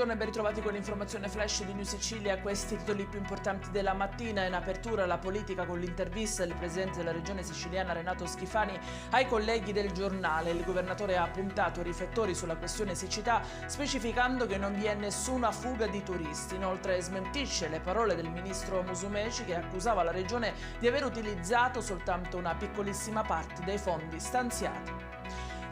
Buongiorno e ben ritrovati con l'informazione flash di New Sicilia. Questi titoli più importanti della mattina. In apertura la politica con l'intervista del presidente della regione siciliana Renato Schifani ai colleghi del giornale. Il governatore ha puntato i riflettori sulla questione siccità, specificando che non vi è nessuna fuga di turisti. Inoltre smentisce le parole del ministro Musumeci, che accusava la regione di aver utilizzato soltanto una piccolissima parte dei fondi stanziati.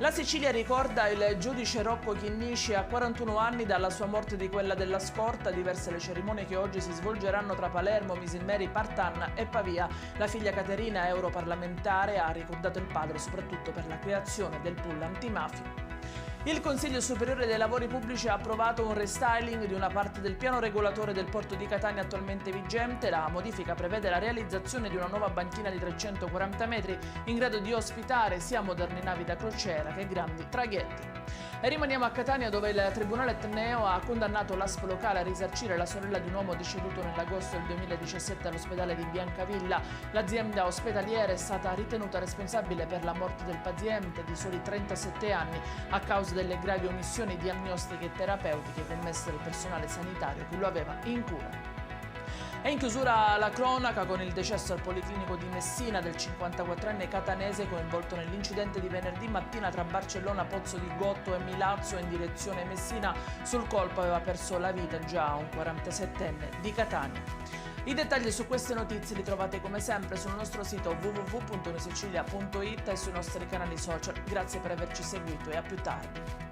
La Sicilia ricorda il giudice Rocco Chinnici a 41 anni dalla sua morte di quella della Scorta. Diverse le cerimonie che oggi si svolgeranno tra Palermo, Misilmeri, Partanna e Pavia. La figlia Caterina, europarlamentare, ha ricordato il padre soprattutto per la creazione del pool antimafia. Il Consiglio Superiore dei Lavori Pubblici ha approvato un restyling di una parte del piano regolatore del porto di Catania attualmente vigente. La modifica prevede la realizzazione di una nuova banchina di 340 metri in grado di ospitare sia moderni navi da crociera che grandi traghetti. E rimaniamo a Catania, dove il Tribunale Etneo ha condannato l'ASP locale a risarcire la sorella di un uomo deceduto nell'agosto del 2017 all'ospedale di Biancavilla. L'azienda ospedaliera è stata ritenuta responsabile per la morte del paziente di soli 37 anni a causa delle gravi omissioni diagnostiche e terapeutiche commesse dal personale sanitario che lo aveva in cura. È in chiusura la cronaca con il decesso al Policlinico di Messina del 54enne catanese coinvolto nell'incidente di venerdì mattina tra Barcellona, Pozzo di Gotto e Milazzo in direzione Messina. Sul colpo aveva perso la vita già un 47enne di Catania. I dettagli su queste notizie li trovate come sempre sul nostro sito www.newsicilia.it e sui nostri canali social. Grazie per averci seguito e a più tardi.